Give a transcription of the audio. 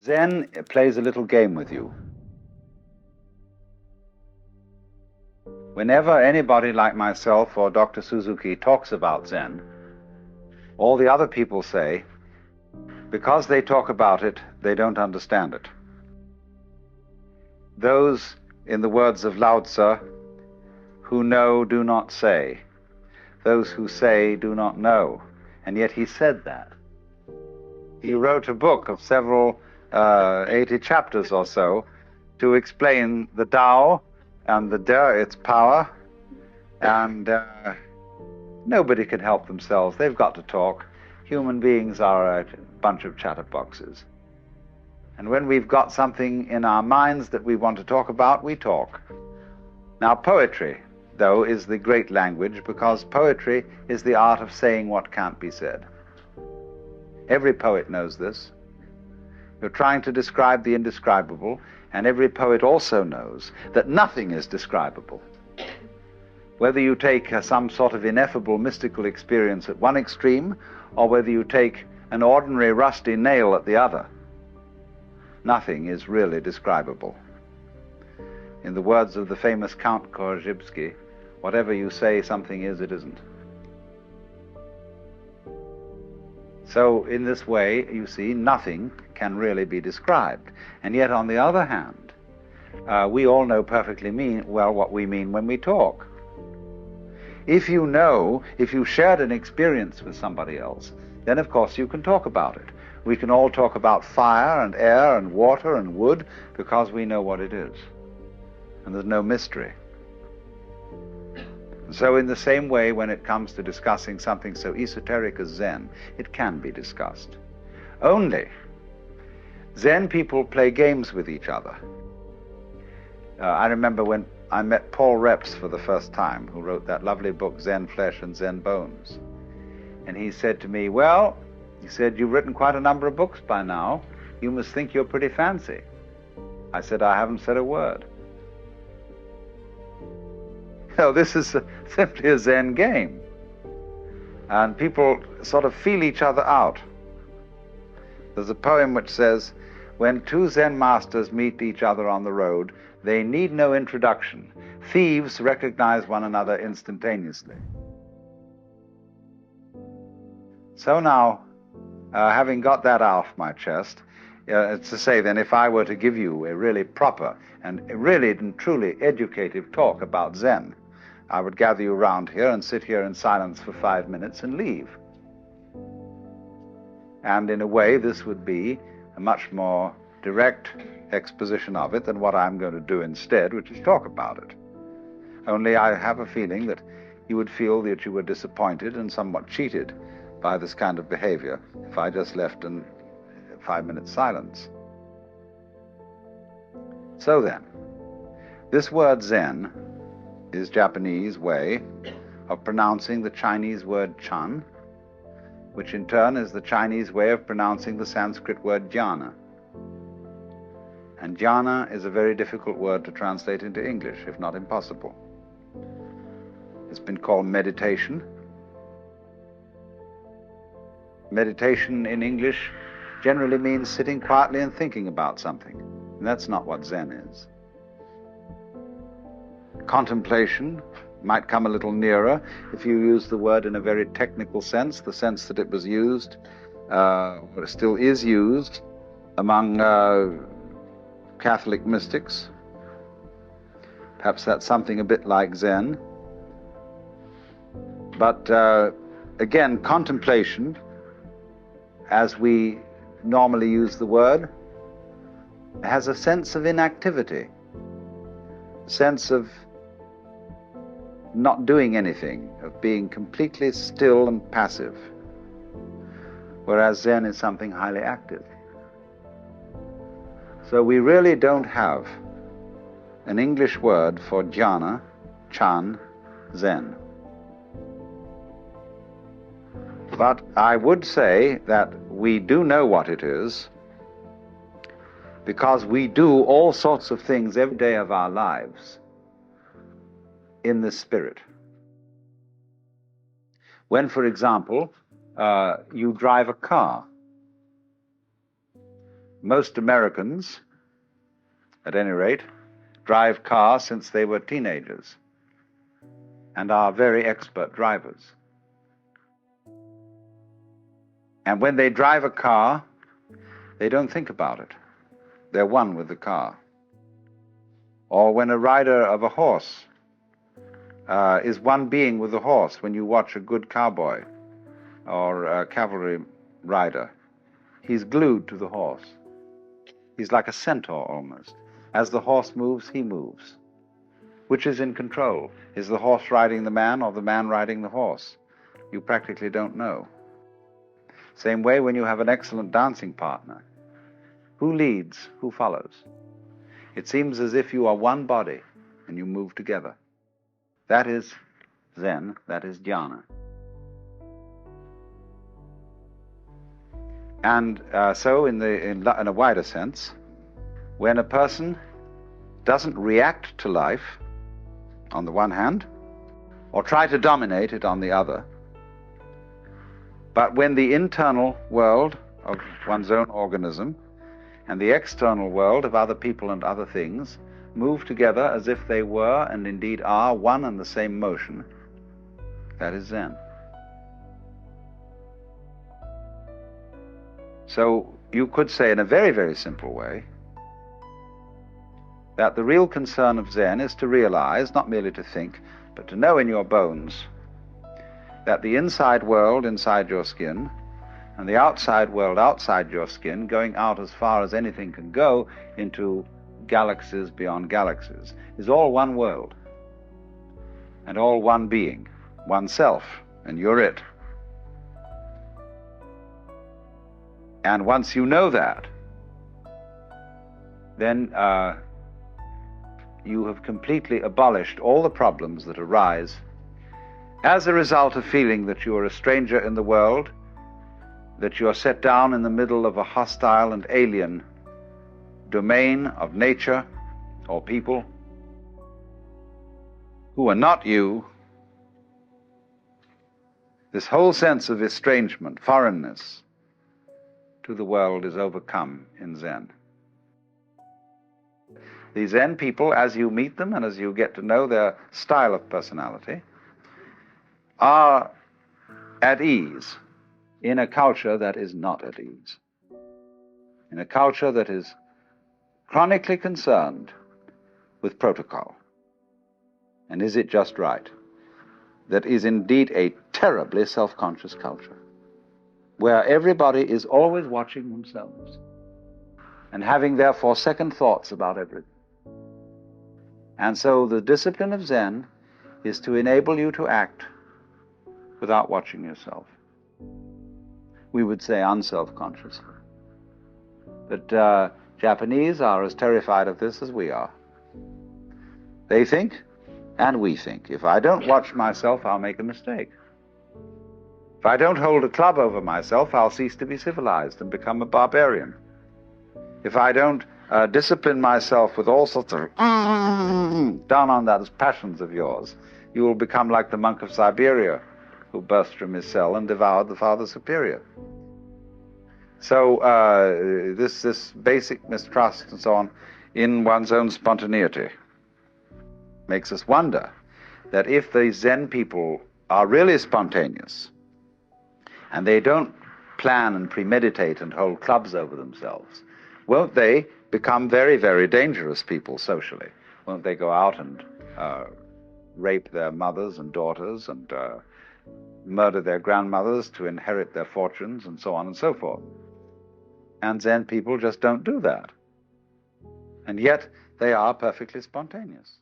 Zen plays a little game with you. Whenever anybody like myself or Dr. Suzuki talks about Zen, all the other people say, because they talk about it, they don't understand it. Those, in the words of Lao Tzu, who know do not say. Those who say do not know. And yet he said that. He wrote a book of several 80 chapters or so to explain the Tao and the De, its power, and nobody can help themselves. They've got to talk. Human beings are a bunch of chatterboxes. And when we've got something in our minds that we want to talk about, we talk. Now, poetry, though, is the great language, because poetry is the art of saying what can't be said. Every poet knows this. You're trying to describe the indescribable, and every poet also knows that nothing is describable. Whether you take some sort of ineffable mystical experience at one extreme, or whether you take an ordinary rusty nail at the other, nothing is really describable. In the words of the famous Count Korzybski, whatever you say something is, it isn't. So in this way, you see, nothing can really be described. And yet, on the other hand, we all know perfectly well what we mean when we talk. If you shared an experience with somebody else, then of course you can talk about it. We can all talk about fire and air and water and wood because we know what it is. And there's no mystery. So in the same way, when it comes to discussing something so esoteric as Zen, it can be discussed. Only, Zen people play games with each other. I remember when I met Paul Reps for the first time, who wrote that lovely book, Zen Flesh and Zen Bones. And he said to me, well, he said, you've written quite a number of books by now. You must think you're pretty fancy. I said, I haven't said a word. No, this is simply a Zen game. And people sort of feel each other out. There's a poem which says, when two Zen masters meet each other on the road, they need no introduction. Thieves recognize one another instantaneously. So now, having got that off my chest, it's to say then, if I were to give you a really proper and really and truly educative talk about Zen, I would gather you round here and sit here in silence for 5 minutes and leave. And in a way, this would be a much more direct exposition of it than what I'm going to do instead, which is talk about it. Only I have a feeling that you would feel that you were disappointed and somewhat cheated by this kind of behavior if I just left in 5 minutes silence. So then, this word Zen is Japanese way of pronouncing the Chinese word Chan, which in turn is the Chinese way of pronouncing the Sanskrit word jhana. And jhana is a very difficult word to translate into English, if not impossible. It's been called meditation. Meditation in English generally means sitting quietly and thinking about something, and that's not what Zen is. Contemplation might come a little nearer if you use the word in a very technical sense, the sense that it was used, or still is used, among Catholic mystics. Perhaps that's something a bit like Zen. But again, contemplation, as we normally use the word, has a sense of inactivity, a sense of not doing anything, of being completely still and passive, whereas Zen is something highly active. So we really don't have an English word for jhana, Chan, Zen. But I would say that we do know what it is, because we do all sorts of things every day of our lives in the spirit. When, for example, you drive a car, Most Americans, at any rate, drive cars since they were teenagers and are very expert drivers. And when they drive a car, they don't think about it. They're one with the car. Or when a rider of a horse is one being with the horse, when you watch a good cowboy or a cavalry rider, he's glued to the horse. He's like a centaur almost. As the horse moves, he moves. Which is in control? Is the horse riding the man or the man riding the horse? You practically don't know. Same way when you have an excellent dancing partner. Who leads? Who follows? It seems as if you are one body and you move together. That is Zen, that is jhana. And so in a wider sense, when a person doesn't react to life, on the one hand, or try to dominate it on the other, but when the internal world of one's own organism and the external world of other people and other things move together as if they were and indeed are one and the same motion, that is Zen. So you could say in a very, very simple way that the real concern of Zen is to realize, not merely to think, but to know in your bones that the inside world inside your skin and the outside world outside your skin, going out as far as anything can go into galaxies beyond galaxies, is all one world and all one being, one self, and you're it. And once you know that, then you have completely abolished all the problems that arise as a result of feeling that you are a stranger in the world, that you are set down in the middle of a hostile and alien domain of nature or people who are not you. This whole sense of estrangement, foreignness to the world is overcome in Zen. The Zen people, as you meet them and as you get to know their style of personality, are at ease in a culture that is not at ease, in a culture that is chronically concerned with protocol. And is it just right? That is indeed a terribly self-conscious culture, where everybody is always watching themselves and having therefore second thoughts about everything. And so the discipline of Zen is to enable you to act without watching yourself. We would say unself-consciously. But Japanese are as terrified of this as we are. They think, and we think, if I don't watch myself, I'll make a mistake. If I don't hold a club over myself, I'll cease to be civilized and become a barbarian. If I don't discipline myself with all sorts of down on those passions of yours, you will become like the monk of Siberia who burst from his cell and devoured the Father Superior. So this basic mistrust and so on in one's own spontaneity makes us wonder that if the Zen people are really spontaneous and they don't plan and premeditate and hold clubs over themselves, won't they become very, very dangerous people socially? Won't they go out and rape their mothers and daughters and murder their grandmothers to inherit their fortunes and so on and so forth? And Zen people just don't do that. And yet they are perfectly spontaneous.